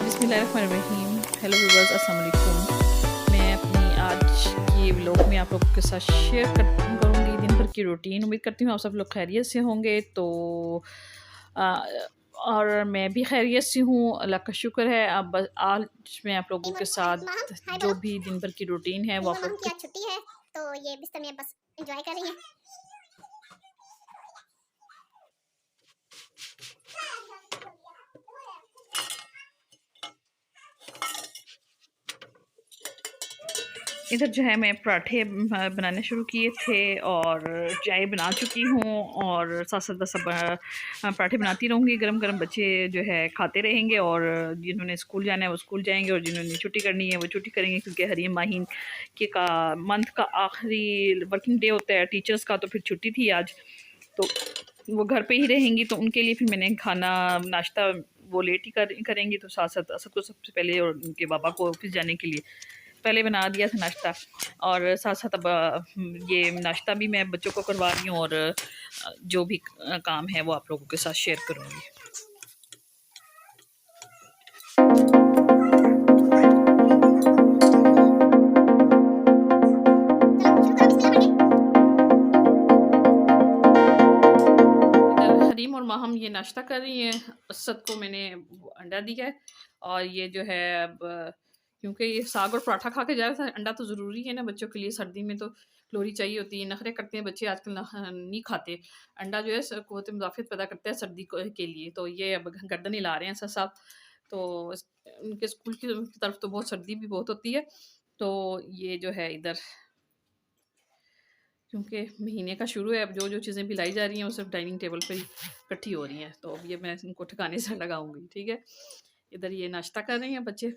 बिस्मिल्लाहिर्रहमानिर्रहीम। Hello viewers, अस्सलाम वालेकुम। मैं अपनी आज की व्लॉग में आप लोगों के साथ शेयर करूँगी दिन भर की रूटीन। उम्मीद करती हूँ आप सब लोग खैरियत से होंगे। तो आ, और मैं भी खैरियत से हूँ, अल्लाह का शुक्र है। अब बस आज मैं आप लोगों के साथ जो भी दिन भर की रूटीन है वो आप लोगों की छुट्टी है, तो ये बिस्तर में बस एंजॉय कर रही हैं। इधर जो है मैं पराठे बनाने शुरू किए थे और चाय बना चुकी हूँ और साथ साथ बस अब पराठे बनाती रहूँगी। गरम गरम बच्चे जो है खाते रहेंगे और जिन्होंने स्कूल जाना है वो स्कूल जाएंगे और जिन्होंने छुट्टी करनी है वो छुट्टी करेंगे, क्योंकि हरीम माहीन के का मंथ का आखिरी वर्किंग डे होता है टीचर्स का। तो फिर छुट्टी थी आज, तो वो घर पे ही रहेंगी। तो उनके लिए फिर मैंने खाना नाश्ता वो लेट ही करेंगी। तो साथ साथ असद को सबसे पहले और उनके बाबा को ऑफिस जाने के लिए पहले बना दिया था नाश्ता, और साथ साथ अब ये नाश्ता भी मैं बच्चों को करवा रही हूँ और जो भी काम है वो आप लोगों के साथ शेयर करूँगी। हरीम और माहम ये नाश्ता कर रही हैं। असद को मैंने अंडा दिया है और ये जो है अब क्योंकि ये साग और पराठा खा के जा रहा था, अंडा तो ज़रूरी है ना बच्चों के लिए, सर्दी में तो कैलोरी चाहिए होती है। नखरे करते हैं बच्चे आजकल, नहीं खाते अंडा। जो है क़ुव्वत मुदाफ़ियत पैदा करता है सर्दी के लिए। तो ये अब गर्दन हिला रहे हैं असद साहब। तो उनके स्कूल की तरफ तो बहुत सर्दी भी बहुत होती है। तो ये जो है इधर क्योंकि महीने का शुरू है, अब जो चीज़ें भी लाई जा रही हैं वो सब डाइनिंग टेबल पे ही इकट्ठी हो रही हैं। तो अब ये मैं इनको ठिकाने से लगाऊंगी, ठीक है। इधर ये नाश्ता कर रहे हैं बच्चे।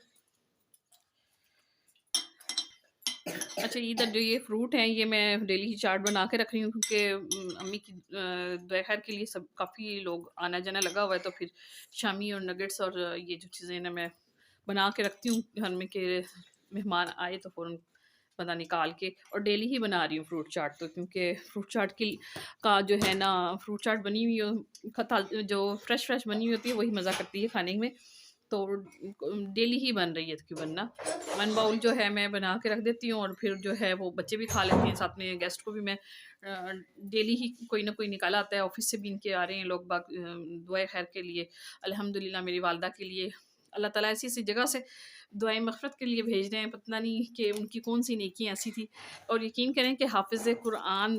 अच्छा, इधर जो ये फ्रूट हैं ये मैं डेली ही चाट बना के रख रही हूँ, क्योंकि अम्मी की दुआ खैर के लिए सब काफ़ी लोग आना जाना लगा हुआ है। तो फिर शामी और नगेट्स और ये जो चीज़ें ना मैं बना के रखती हूँ घर में, के मेहमान आए तो फ़ौरन बंदा निकाल के, और डेली ही बना रही हूँ फ्रूट चाट। तो क्योंकि फ्रूट चाट की का जो है ना, फ्रूट चाट बनी हुई हो खता जो फ्रेश बनी हुई होती है वही मज़ा करती है खाने में। तो डेली ही बन रही है तकरीबन ना। 1 बाउल जो है मैं बना के रख देती हूँ और फिर जो है वो बच्चे भी खा लेते हैं, साथ में गेस्ट को भी मैं डेली ही कोई ना कोई निकाला आता है। ऑफिस से भी इनके आ रहे हैं लोग बाग दुआ खैर के लिए। अल्हम्दुलिल्लाह मेरी वालदा के लिए अल्लाह ताला ऐसी ऐसी जगह से दुआएं मग़फ़िरत के लिए भेज रहे हैं, पता नहीं कि उनकी कौन सी नेकियां ऐसी थी। और यकीन करें कि हाफिज़ कुरान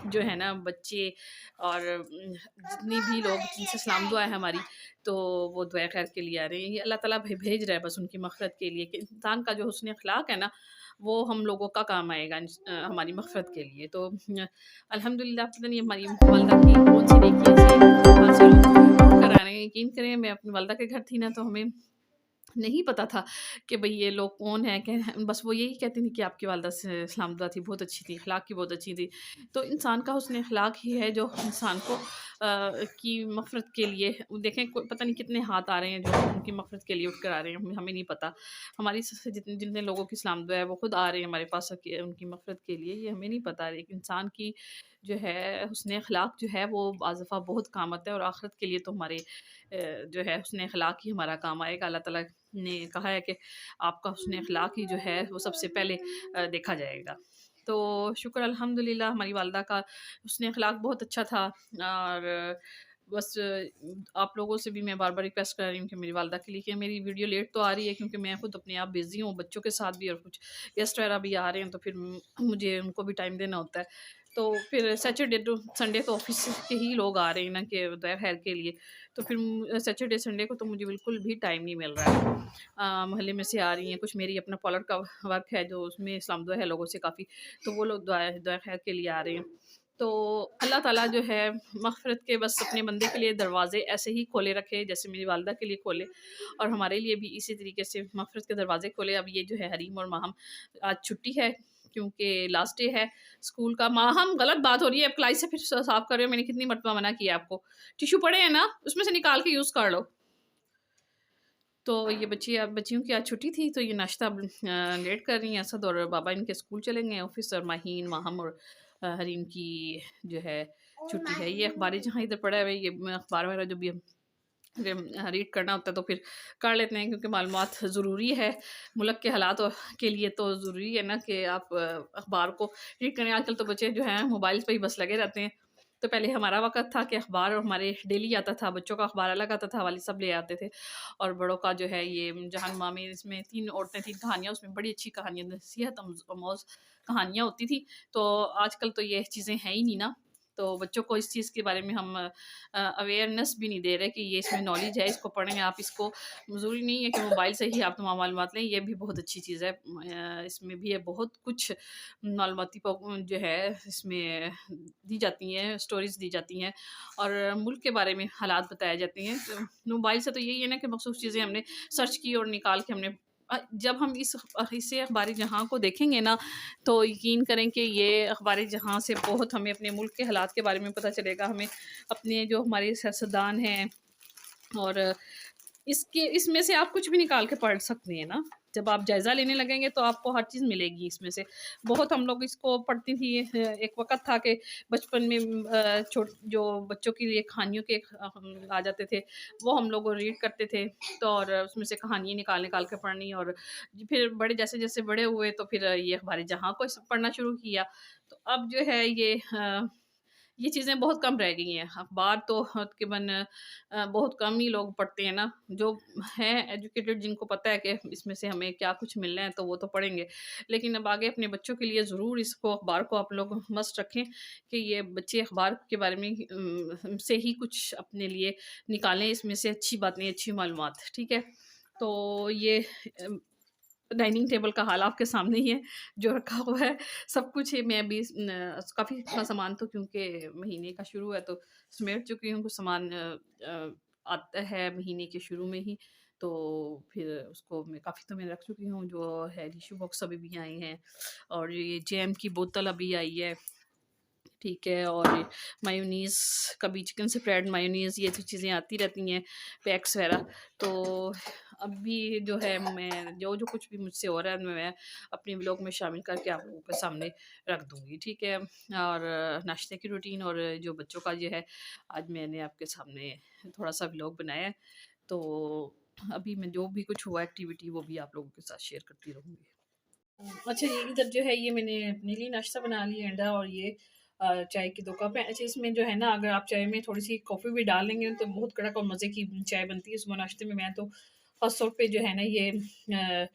जो है ना बच्चे और जितनी भी लोग जिनसे सलाम दुआ है हमारी, तो वो दुआ खैर के लिए आ रहे हैं। ये अल्लाह ताला भेज रहा है बस उनकी मग़फ़िरत के लिए, कि इंसान का जो हुस्न अखलाक है ना वो हम लोगों का काम आएगा हमारी मग़फ़िरत के लिए। तो अल्हम्दुलिल्लाह पता नहीं हमारी वालदा की कौन सी नेकी ऐसी हासिल कर आ रहे हैं। यकीन करें मैं अपनी वालदा के घर थी ना, तो हमें नहीं पता था कि भई ये लोग कौन हैं, क्या हैं। बस वो यही कहती थी कि आपकी वालदा से सलाम दुआ थी, बहुत अच्छी थी, अखलाक की बहुत अच्छी थी। तो इंसान का हुस्न अखलाक ही है जो इंसान को की मग़फ़िरत के लिए, देखें पता नहीं कितने हाथ आ रहे हैं जो उनकी मग़फ़िरत के लिए उठ कर आ रहे हैं, हमें नहीं पता। हमारी जितने जितने लोगों की सलाम दुआ है वो खुद आ रहे हैं हमारे पास उनकी मग़फ़िरत के लिए, ये हमें नहीं पता। एक इंसान की जो है हुस्न अखलाक जो है वो बाज़ दफ़ा बहुत काम आता है, और आखिरत के लिए तो हमारे जो है हुस्न अखलाक ही हमारा काम आएगा। अल्लाह ताला ने कहा है कि आपका हुस्न अखलाक ही जो है वो सबसे पहले देखा जाएगा। तो शुक्र अल्हम्दुलिल्लाह हमारी वालदा का हुस्न अखलाक बहुत अच्छा था। और बस आप लोगों से भी मैं बार बार रिक्वेस्ट कर रही हूँ कि मेरी वालदा के लिए, कि मेरी वीडियो लेट तो आ रही है क्योंकि मैं खुद अपने आप बिज़ी हूँ बच्चों के साथ भी, और कुछ गेस्ट वगैरह भी आ रहे हैं, तो फिर मुझे उनको भी टाइम देना होता है। तो फिर सैटरडे टू संडे तो ऑफिस के ही लोग आ रहे हैं ना कि दुआ खैर के लिए। तो फिर सैटरडे संडे को तो मुझे बिल्कुल भी टाइम नहीं मिल रहा है। मोहल्ले में से आ रही हैं कुछ, मेरी अपना पार्लर का वर्क है जो उसमें इस्लाम दुआ है लोगों से काफ़ी, तो वो लोग दुआ दुआ खैर के लिए आ रहे हैं। तो अल्लाह ताला जो है मग़फ़िरत के बस अपने बंदे के लिए दरवाज़े ऐसे ही खोले रखे जैसे मेरी वालदा के लिए खोले, और हमारे लिए भी इसी तरीके से मग़फ़िरत के दरवाज़े खोले। अब ये जो है हरीम और माहम आज छुट्टी है क्योंकि लास्ट डे है स्कूल का। माहम गलत बात हो रही है, अब कलाई से फिर साफ़ कर रहे हो, मैंने कितनी मरतबा मना किया आपको। टिश्यू पड़े हैं ना, उसमें से निकाल के यूज़ कर लो। तो ये बच्चियों की आज छुट्टी थी, तो ये नाश्ता लेट कर रही हैं। असद और बाबा इनके स्कूल चले गए ऑफिस, और माहीन माहम और हरीम की जो है छुट्टी है। ये अखबार जहाँ इधर पड़ा है ये अखबार वगैरह जो भी रीड करना होता है तो फिर कर लेते हैं, क्योंकि मालूमात ज़रूरी है। मुल्क के हालात के लिए तो ज़रूरी है ना कि आप अखबार को रीड करें। आजकल तो बच्चे जो हैं मोबाइल पे ही बस लगे रहते हैं। तो पहले हमारा वक़्त था कि अखबार हमारे डेली आता था, बच्चों का अखबार अलग आता था, वालिद साहब ले आते थे। और बड़ों का जो है ये जहानुमा में, इसमें 3 औरतें 3 कहानियाँ, उसमें बड़ी अच्छी कहानियाँ, नसीहत अमौज़ कहानियाँ होती थी। तो आजकल तो ये चीज़ें हैं ही नहीं ना। तो बच्चों को इस चीज़ के बारे में हम अवेयरनेस भी नहीं दे रहे कि ये इसमें नॉलेज है, इसको पढ़ें आप। इसको ज़रूरी नहीं है कि मोबाइल से ही आप तमाम मालूमात लें, ये भी बहुत अच्छी चीज़ है। इसमें भी है बहुत कुछ मालूमाती जो है इसमें दी जाती हैं, स्टोरीज़ दी जाती हैं और मुल्क के बारे में हालात बताए जाते हैं। तो मोबाइल से तो यही है ना कि मखसूस चीज़ें हमने सर्च की और निकाल के हमने जब हम इसे अखबारी जहाँ को देखेंगे ना, तो यकीन करें कि ये अखबारी जहाँ से बहुत हमें अपने मुल्क के हालात के बारे में पता चलेगा। हमें अपने जो हमारे सियासतदान हैं और इसमें से आप कुछ भी निकाल के पढ़ सकते हैं ना। जब आप जायज़ा लेने लगेंगे तो आपको हर चीज़ मिलेगी इसमें से। बहुत हम लोग इसको पढ़ती थी। एक वक़्त था कि बचपन में जो बच्चों के लिए कहानियों के हम आ जाते थे, वो हम लोग रीड करते थे। तो और उसमें से कहानियाँ निकाल-निकाल के पढ़नी। और फिर बड़े जैसे-जैसे बड़े हुए तो फिर ये अखबारी जहाँ को पढ़ना शुरू किया। तो अब जो है ये चीज़ें बहुत कम रह गई हैं। अखबार तो तकरीबन बहुत कम ही लोग पढ़ते हैं ना। जो हैं एजुकेटेड, जिनको पता है कि इसमें से हमें क्या कुछ मिलना है, तो वो तो पढ़ेंगे। लेकिन अब आगे अपने बच्चों के लिए ज़रूर इसको अखबार को आप लोग मस्ट रखें कि ये बच्चे अखबार के बारे में से ही कुछ अपने लिए निकालें, इसमें से अच्छी बातें, अच्छी मालूमात, ठीक है? तो ये अ डाइनिंग टेबल का हाल आपके सामने ही है, जो रखा हुआ है। सब कुछ ही मैं अभी काफ़ी इतना सामान तो क्योंकि महीने का शुरू है तो समेट चुकी हूँ। कुछ सामान आता है महीने के शुरू में ही, तो फिर उसको मैं काफ़ी तो मैं रख चुकी हूँ। जो है टिश्यू बॉक्स अभी भी आए हैं और ये जैम की बोतल अभी आई है। ठीक है, और मायोनीज़, कभी चिकन स्प्रेड मायोनीज़, ये सब चीज़ें आती रहती हैं, पैक्स वगैरह। तो अभी जो है मैं जो कुछ भी मुझसे हो रहा है मैं अपने व्लॉग में शामिल करके आप लोगों के सामने रख दूँगी, ठीक है? और नाश्ते की रूटीन और जो बच्चों का ये है, आज मैंने आपके सामने थोड़ा-सा व्लॉग बनाया है। तो अभी मैं जो भी कुछ हुआ एक्टिविटी वो भी आप लोगों के साथ शेयर करती रहूँगी। अच्छा, ये इधर जो है ये मैंने अपने लिए नाश्ता बना लिया, अंडा और ये चाय के 2 कप हैं। अच्छा, इसमें जो है ना अगर आप चाय में थोड़ी-सी कॉफ़ी भी डाल लेंगे तो बहुत कड़क और मज़े की चाय बनती है सुबह नाश्ते में। मैं तो ख़ास तौर पे जो है ना ये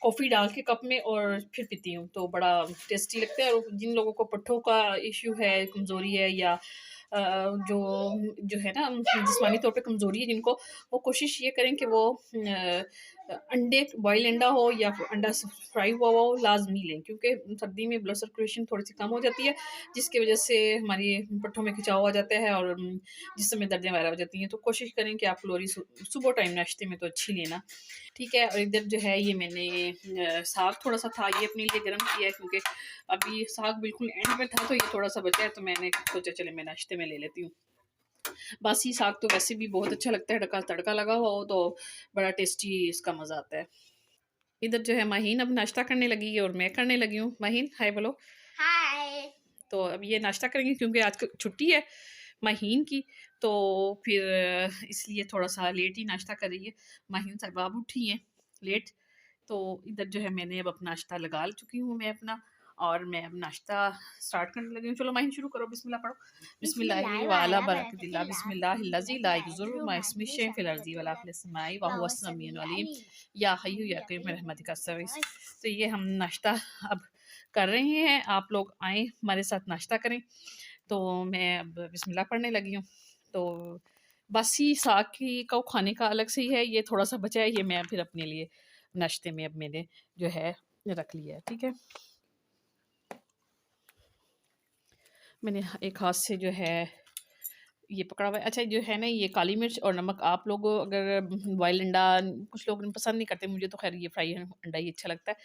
कॉफ़ी डाल के कप में और फिर पीती हूँ, तो बड़ा टेस्टी लगता है। और जिन लोगों को पट्ठों का इश्यू है, कमज़ोरी है या जो जो है ना जिस्मानी तौर पे कमज़ोरी है जिनको, वो कोशिश ये करें कि वो अंडे बॉयल अंडा हो या फिर अंडा फ्राई हुआ हो लाज़मी लें, क्योंकि सर्दी में ब्लड सर्कुलेशन थोड़ी-सी कम हो जाती है, जिसकी वज़ह से हमारी पट्ठों में खिंचाव आ जाता है और जिस्म में दर्दें वगैरह हो जाती हैं। तो कोशिश करें कि आप कैलोरी सुबह टाइम नाश्ते में तो अच्छी लेना, ठीक है? और इधर जो है ये मैंने साग थोड़ा-सा था, ये अपने लिए गरम किया है क्योंकि अभी साग बिल्कुल एंड में था, तो ये थोड़ा-सा बचा है, तो मैंने सोचा चले मैं नाश्ते में ले लेती हूँ। बासी साग तो वैसे भी बहुत अच्छा लगता है, तड़का तड़का लगा हुआ हो तो बड़ा टेस्टी इसका मज़ा आता है। इधर जो है माहीन अब नाश्ता करने लगी है और मैं करने लगी हूँ। माहीन हाय बोलो। हाय। तो अब ये नाश्ता करेंगे क्योंकि आज छुट्टी है माहीन की, तो फिर इसलिए थोड़ा-सा लेट ही नाश्ता कर रही है। माहीन साहिबा अब उठी हैं लेट, तो इधर जो है मैंने अब अपना नाश्ता लगा चुकी हूँ मैं अपना, और मैं अब नाश्ता स्टार्ट करने लगी हूँ। चलो माहीन शुरू करो, बिस्मिल्लाह पढ़ो। बिस्मिल्लाहि व अला बरकतिल्लाह, बिस्मिल्लाहिल्लज़ी ला यज़ुर्रु मअ इस्मिहि फ़िल अर्ज़ि वला फ़िस समाई व हुवस समीउल अलीम, या हय्यु या क़य्यूम बिरहमतिका अस्तगीथ। तो ये हम नाश्ता अब कर रहे हैं, आप लोग आएँ हमारे साथ नाश्ता करें। तो मैं अब बिस्मिल्लाह पढ़ने लगी हूँ। तो बासी साग की को खाने का अलग से ही है, ये थोड़ा-सा बचा है, ये मैं फिर अपने लिए नाश्ते में अब मैंने जो है रख लिया है, ठीक है? मैंने एक हाथ से जो है ये पकड़ा हुआ है। अच्छा, जो है ना ये काली मिर्च और नमक, आप लोग अगर बॉयल अंडा कुछ लोग पसंद नहीं करते, मुझे तो ख़ैर ये फ्राई अंडा ही अच्छा लगता है।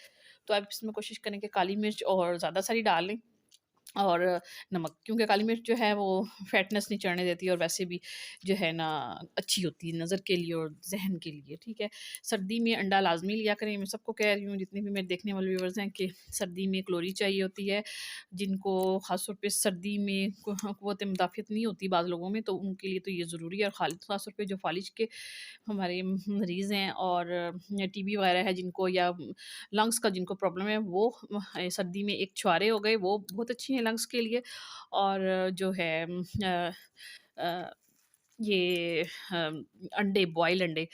तो आप इसमें कोशिश करें कि काली मिर्च और ज़्यादा सारी डाल लें, और नमक, क्योंकि काली मिर्च जो है वो फैटनेस नहीं चढ़ने देती और वैसे भी जो है ना अच्छी होती है नज़र के लिए और ज़हन के लिए, ठीक है। सर्दी में अंडा लाज़मी लिया करें, मैं सबको कह रही हूँ जितने भी मेरे देखने वाले व्यूअर्स हैं कि सर्दी में कैलोरी चाहिए होती है, जिनको ख़ास तौर पे सर्दी में क़ुव्वत मुदाफ़ियत नहीं होती बाज़ लोगों में, तो उनके लिए तो ये ज़रूरी है। और ख़ास तौर पे जो फ़ालिज के हमारे मरीज़ हैं और टीबी वगैरह है जिनको, या लंग्स का जिनको प्रॉब्लम है, वो सर्दी में एक छुहारे हो गए, वो बहुत अच्छी हैं लंग्स के लिए। और जो है अ, ये अंडे, बॉयल अंडे,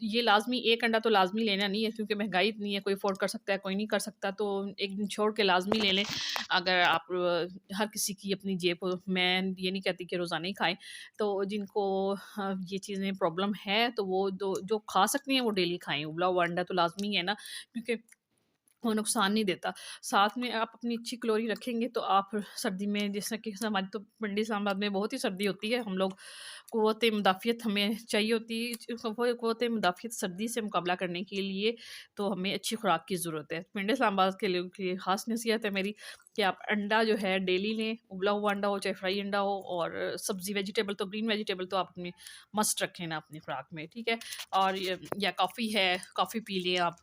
ये लाज़मी, एक अंडा तो लाज़मी लेना नहीं है क्योंकि महँगाई इतनी है, कोई अफ़ोर्ड कर सकता है, कोई नहीं कर सकता, तो एक दिन छोड़ के लाज़मी ले लें। अगर आप हर किसी की अपनी जेब हो, मैं ये नहीं कहती कि रोज़ाना ही खाएँ, तो जिनको ये चीज़ें प्रॉब्लम है, तो वो दो जो खा सकती हैं वो डेली खाएँ। उबला हुआ अंडा तो लाज़मी है ना, क्योंकि वो नुकसान नहीं देता। साथ में आप अपनी अच्छी कैलोरी रखेंगे तो आप सर्दी में, जैसा कि हमारी तो पिंडी इस्लामाबाद में बहुत ही सर्दी होती है, हम लोग क़ुव्वत मुदाफ़ियत हमें चाहिए होती है, क़ुव्वत मुदाफ़ियत सर्दी से मुकाबला करने के लिए, तो हमें अच्छी खुराक की ज़रूरत है। पिंडी इस्लामाबाद के लोगों के लिए ख़ास नसीहत है मेरी कि आप अंडा जो है डेली लें, उबला हुआ अंडा हो चाहे फ्राई अंडा हो, और सब्ज़ी वेजिटेबल तो ग्रीन वेजिटेबल तो आप अपनी मस्ट रखें ना अपनी खुराक में, ठीक है। और या कॉफ़ी है, कॉफ़ी पी लें आप,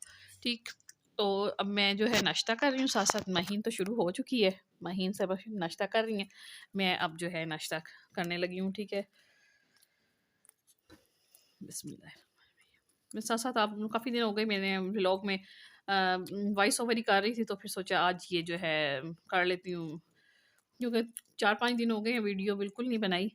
ठीक। तो अब मैं जो है नाश्ता कर रही हूँ, साथ-साथ महीन तो शुरू हो चुकी है, महीन सब नाश्ता कर रही हैं, मैं अब जो है नाश्ता करने लगी हूँ, ठीक है। बिस्मिल्लाह। मैं साथ-साथ आप काफ़ी दिन हो गए मैंने व्लॉग में वॉइस ओवर ही कर रही थी, तो फिर सोचा आज ये जो है कर लेती हूँ, क्योंकि 4-5 दिन हो गए हैं वीडियो बिल्कुल नहीं बनाई।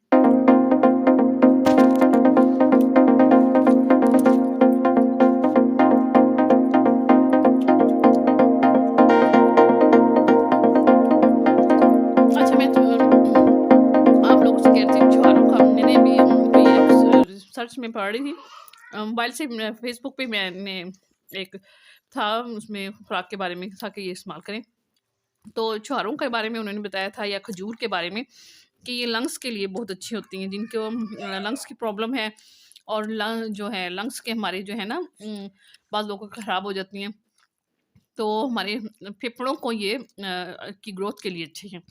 अच्छा, मैं आप लोगों से कह रही थी छुहारों का, मैंने भी कोई एक सर्च में पढ़ रही थी, मोबाइल से फेसबुक पे मैंने एक था, उसमें खुराक के बारे में था कि ये इस्तेमाल करें। तो छुहारों के बारे में उन्होंने बताया था, या खजूर के बारे में, कि ये लंग्स के लिए बहुत अच्छी होती हैं, जिनको लंग्स की प्रॉब्लम है, और जो है लंग्स के हमारे जो है ना बाज़ लोगों को ख़राब हो जाती हैं, तो हमारे फेफड़ों को ये की ग्रोथ के लिए अच्छी हैं।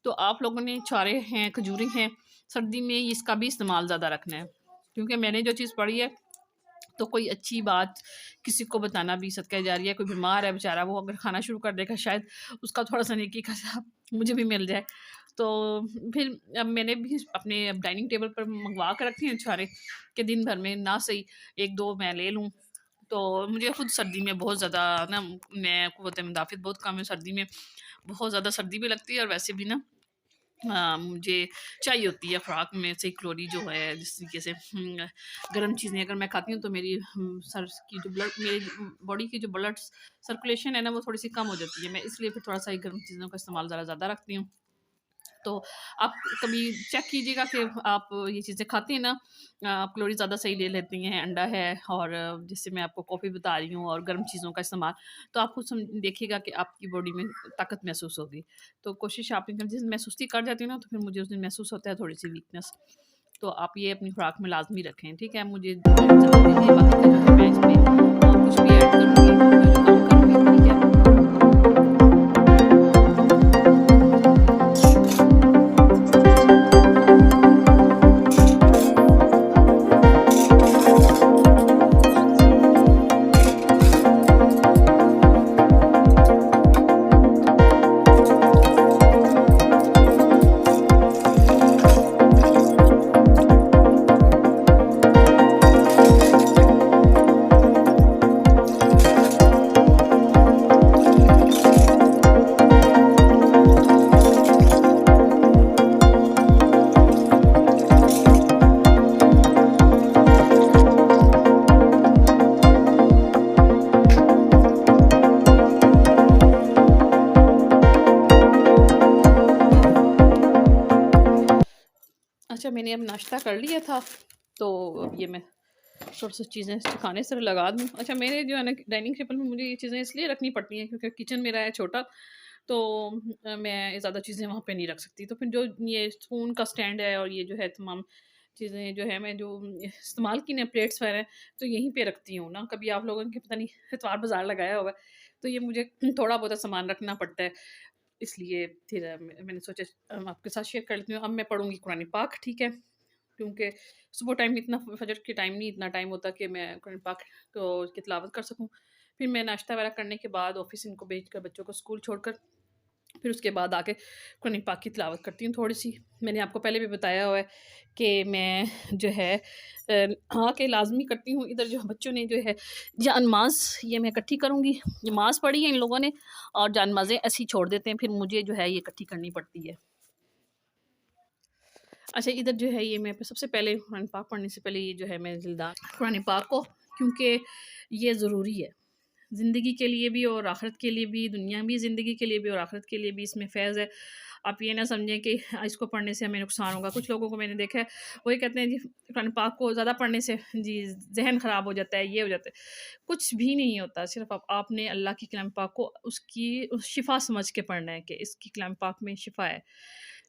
तो आप लोगों ने छुहारे हैं, खजूरें हैं, सर्दी में इसका भी इस्तेमाल ज़्यादा रखना है, क्योंकि मैंने जो चीज़ पढ़ी है, तो कोई अच्छी बात किसी को बताना भी सदका जारिया है। कोई बीमार है बेचारा, वो अगर खाना शुरू कर देगा, शायद उसका थोड़ा-सा नेकी का हिसाब मुझे भी मिल जाए। तो फिर अब मैंने भी अपने अब डाइनिंग टेबल पर मँगवा के रखे हैं छुहारे, कि दिन भर में ना सही 1-2 मैं ले लूँ। तो मुझे खुद सर्दी में बहुत ज़्यादा ना, मैं क़ुव्वत मुदाफ़ियत बहुत कम है सर्दी में, बहुत ज़्यादा सर्दी भी लगती है, और वैसे भी ना मुझे चाहिए होती है खुराक में से कैलोरी जो है, जिस तरीके से गर्म चीज़ें अगर मैं खाती हूँ तो मेरी सर की जो ब्लड, मेरी बॉडी की जो ब्लड सर्कुलेशन है ना, वो थोड़ी-सी कम हो जाती है। मैं इसलिए फिर थोड़ा-सा गर्म चीज़ों का इस्तेमाल ज़्यादा रखती हूँ। तो आप कभी चेक कीजिएगा कि आप ये चीज़ें खाती हैं ना, आप कैलोरी ज़्यादा सही ले लेती हैं, अंडा है, और जैसे मैं आपको कॉफ़ी बता रही हूँ, और गर्म चीज़ों का इस्तेमाल, तो आप खुद देखिएगा कि आपकी बॉडी में ताकत महसूस होगी। तो कोशिश आप जिस दिन मैं सुस्ती कर जाती हूँ ना, तो फिर मुझे उस दिन महसूस होता है थोड़ी-सी वीकनेस, तो आप ये अपनी खुराक में लाज़मी रखें, ठीक है? मुझे इजाज़त दीजिए, बाकी का जो है मैं इसमें और कुछ भी ऐड करूँगी, जो काम करूँगी, ठीक है? अच्छा, मैंने अब नाश्ता कर लिया था, तो अब ये मैं थोड़ी-सी चीज़ें खाने से लगा दूँ। अच्छा, मेरे जो है ना डाइनिंग टेबल में मुझे ये चीज़ें इसलिए रखनी पड़ती हैं क्योंकि किचन मेरा है छोटा, तो मैं ज़्यादा चीज़ें वहाँ पे नहीं रख सकती। तो फिर जो ये स्पून का स्टैंड है, और ये जो है तमाम चीज़ें जो है मैं जो इस्तेमाल की ना प्लेट्स वगैरह, तो यहीं पे रखती हूँ ना। कभी आप लोगों ने पता नहीं इतवार बाज़ार लगाया हुआ है, तो ये मुझे थोड़ा बहुत सामान रखना पड़ता है। इसलिए फिर मैंने सोचा आपके साथ शेयर कर लेती हूँ। अब मैं पढ़ूँगी कुरान पाक, ठीक है? क्योंकि सुबह टाइम इतना फजर के टाइम नहीं इतना टाइम होता कि मैं कुरान पाक को की तिलावत कर सकूँ। फिर मैं नाश्ता वगैरह करने के बाद ऑफ़िस इनको भेजकर बच्चों को स्कूल छोड़कर फिर उसके बाद आके कुरान पाक की तिलावत करती हूँ थोड़ी-सी। मैंने आपको पहले भी बताया हुआ है कि मैं जो है आके लाज़मी करती हूँ। इधर जो बच्चों ने जो है जानमाज़ ये मैं इकट्ठी करूँगी। नमाज़ पढ़ी है इन लोगों ने और जानमाज़ें ऐसे ही छोड़ देते हैं, फिर मुझे जो है ये इकट्ठी करनी पड़ती है। अच्छा, इधर जो है ये मैं सबसे पहले कुरान पाक पढ़ने से पहले ये जो है मैं ज़िंदा कुरान पाक को, क्योंकि ये ज़रूरी है। ज़िंदगी के लिए भी और आखिरत के लिए भी, दुनियावी ज़िंदगी के लिए भी और आखिरत के लिए भी इसमें फ़ैज़ है। आप ये ना समझें कि इसको पढ़ने से हमें नुकसान होगा। कुछ लोगों को मैंने देखा है, वो ये कहते हैं जी कुरान पाक को ज़्यादा पढ़ने से जी ज़हन ख़राब हो जाता है, ये हो जाता है। कुछ भी नहीं होता, सिर्फ़ आपने अल्लाह की कलाम पाक को उसकी शिफ़ा समझ के पढ़ना है कि इसकी कलाम पाक में शिफ़ा है।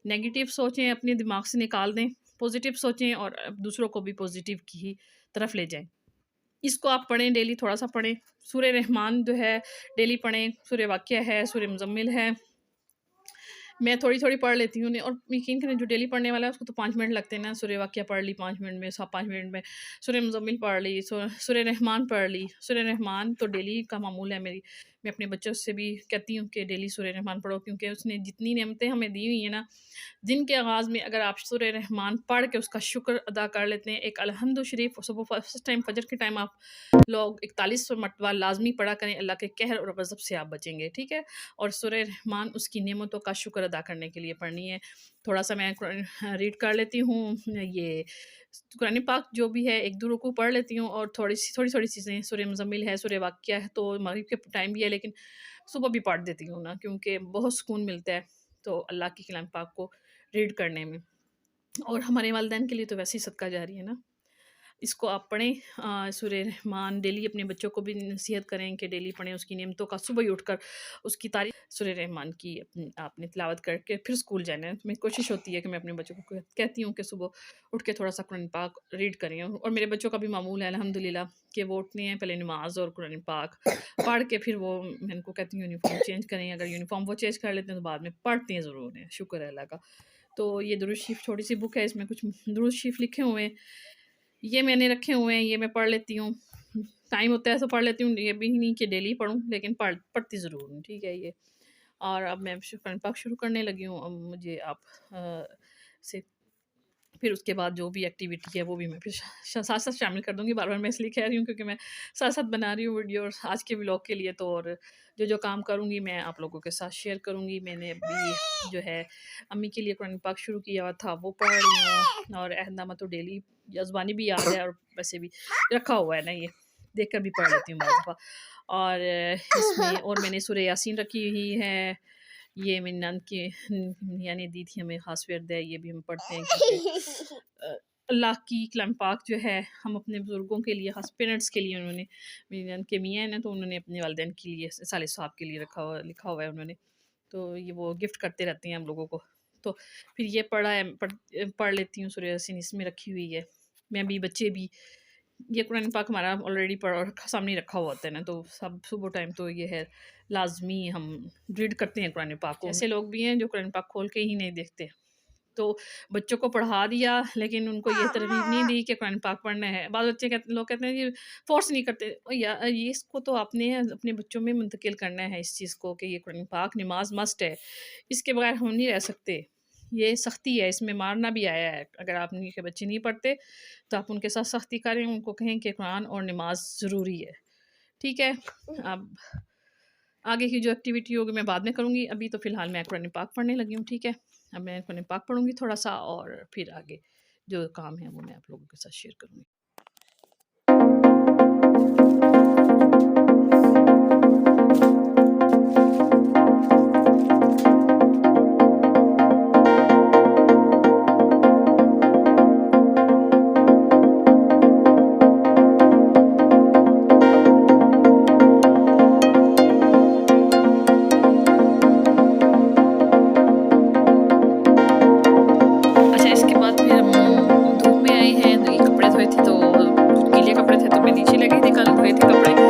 नेगेटिव सोचें अपने दिमाग से निकाल दें, पॉज़िटिव सोचें और दूसरों को भी पॉज़िटिव की ही तरफ ले जाएँ। इसको आप पढ़ें, डेली थोड़ा-सा पढ़ें। सूरह रहमान जो है डेली पढ़ें, सूरह वाक़िया है, सूरह मुज़म्मिल है। मैं थोड़ी-थोड़ी पढ़ लेती हूँ और यकीन करें जो डेली पढ़ने वाला है उसको तो 5 मिनट लगते हैं ना, सूरह वाक़िया पढ़ ली 5 मिनट में, 5 मिनट में, सूरह मुज़म्मिल पढ़ ली, सूरह रहमान पढ़ ली। सूरह रहमान तो डेली का मामूल है मेरी। मैं अपने बच्चों से भी कहती हूँ कि डेली सूरह रहमान पढ़ो, क्योंकि उसने जितनी नेमतें हमें दी हुई हैं ना, दिन के आगाज़ में अगर आप सूरह रहमान पढ़ के उसका शुक्र अदा कर लेते हैं, एक अलहम्दु शरीफ सुबह फर्स्ट टाइम फजर के टाइम आप लोग 41 मरतबा लाज़मी पढ़ा करें, अल्लाह के कहर और गज़ब से आप बचेंगे, ठीक है? और सूरह रहमान उसकी नेमतों का शुक्र अदा करने के लिए पढ़नी है। थोड़ा-सा मैं कुरान रीड कर लेती हूँ, ये कुरान पाक जो भी है 1-2 रुकू पढ़ लेती हूँ और थोड़ी-थोड़ी चीज़ें, सूरह मुज़म्मिल है, सूरह वाक़िया है, तो मगरिब के टाइम भी है, लेकिन सुबह भी पढ़ देती हूँ ना, क्योंकि बहुत सुकून मिलता है, तो अल्लाह की कलाम पाक को रीड करने में। और हमारे वालिदैन के लिए तो वैसे ही सदका जारी है ना। इसको आप पढ़ें, सूरह रहमान डेली अपने बच्चों को भी नसीहत करें कि डेली पढ़ें, उसकी नेमतों का सुबह ही उठकर उसकी तारीफ़ सूरह रहमान की आपने तिलावत करके फिर स्कूल जाना है। मेरी कोशिश होती है कि मैं अपने बच्चों को कहती हूँ कि सुबह उठ के थोड़ा-सा कुरान पाक रीड करें, और मेरे बच्चों का भी मामूल है अल्हम्दुलिल्लाह कि वो उठते हैं, पहले नमाज़ और कुरान पाक पढ़ के फिर वो मैं उनको कहती हूँ यूनिफ़ॉर्म चेंज करें। अगर यूनिफ़ॉर्म वो चेंज कर लेते हैं तो बाद में पढ़ते हैं ज़रूर हैं, शुक्र है अल्लाह का। तो ये दुरूद शरीफ छोटी-सी बुक है, इसमें कुछ दुरूद शरीफ लिखे हुए हैं। ये मैंने रखे हुए हैं, ये मैं पढ़ लेती हूँ। टाइम होता है तो पढ़ लेती हूँ, ये भी नहीं कि डेली पढ़ूँ, लेकिन पढ़ती ज़रूर हूँ, ठीक है ये। और अब मैं कुरान पाक शुरू करने लगी हूँ, अब मुझे आप से फिर उसके बाद जो भी एक्टिविटी है वो भी मैं फिर साथ-साथ शामिल कर दूँगी। बार-बार मैं इसलिए कह रही हूँ क्योंकि मैं साथ-साथ बना रही हूँ वीडियो और आज के व्लॉग के लिए तो, और जो-जो काम करूँगी मैं आप लोगों के साथ शेयर करूँगी। मैंने अभी जो है अम्मी के लिए कुरान पाक शुरू किया हुआ था, वो पढ़ रही हूँ, और अहदनामा तो डेली ज़बानी भी याद है और वैसे भी रखा हुआ है ना, ये देख कर भी पढ़ लेती हूँ बाज़ दफ़ा। और इसमें और मैंने सूरह यासीन रखी हुई है। ये मेरी नंद की यानी दी थी, हमें ख़ास विर्द है, ये भी हम पढ़ते हैं क्योंकि अल्लाह की कलाम पाक जो है हम अपने बुज़ुर्गों के लिए, ख़ास पेरेंट्स के लिए, उन्होंने मेरी नंद के मियाँ हैं ना, तो उन्होंने अपने वालिदैन के लिए साले साहब के लिए लिखा हुआ है उन्होंने, तो ये वो गिफ्ट करते रहते हैं हम लोगों को। तो फिर ये पढ़ा है, पढ़ लेती हूँ सूरह यासीन, इसमें रखी हुई है। मैं भी, बच्चे भी, ये कुरान पाक हमारा ऑलरेडी पढ़ा सामने ही रखा हुआ होता है ना, तो सब सुबह टाइम तो ये है लाज़मी हम रीड करते हैं कुरान पाक को। ऐसे लोग भी हैं जो कुरान पाक खोल के ही नहीं देखते। तो बच्चों को पढ़ा दिया, लेकिन उनको ये तरगीब नहीं दी कि कुरान पाक पढ़ना है। बाद बच्चे लोग कहते हैं जी फ़ोर्स नहीं करते। ये इसको तो आपने अपने बच्चों में मुंतकिल करना है इस चीज़ को कि ये कुरान पाक नमाज़ मस्ट है। इसके बगैर हम नहीं रह सकते। ये सख्ती है, इसमें मारना भी आया है। अगर आप के बच्चे नहीं पढ़ते तो आप उनके साथ सख्ती करें, उनको कहें कि कुरान और नमाज़ ज़रूरी है। ठीक है? अब आगे की जो एक्टिविटी होगी मैं बाद में करूँगी, अभी तो फ़िलहाल मैं कुरान पाक पढ़ने लगी हूँ, ठीक है? अब मैं कुरान पाक पढ़ूँगी थोड़ा-सा और फिर आगे जो काम है वो मैं आप लोगों के साथ शेयर करूँगी। अच्छा, इसके बाद फिर हम धूप में आए हैं, तो ये कपड़े धोए थे, तो गीले कपड़े थे तो मैं नीचे लगी थी, कल धोए थे कपड़े।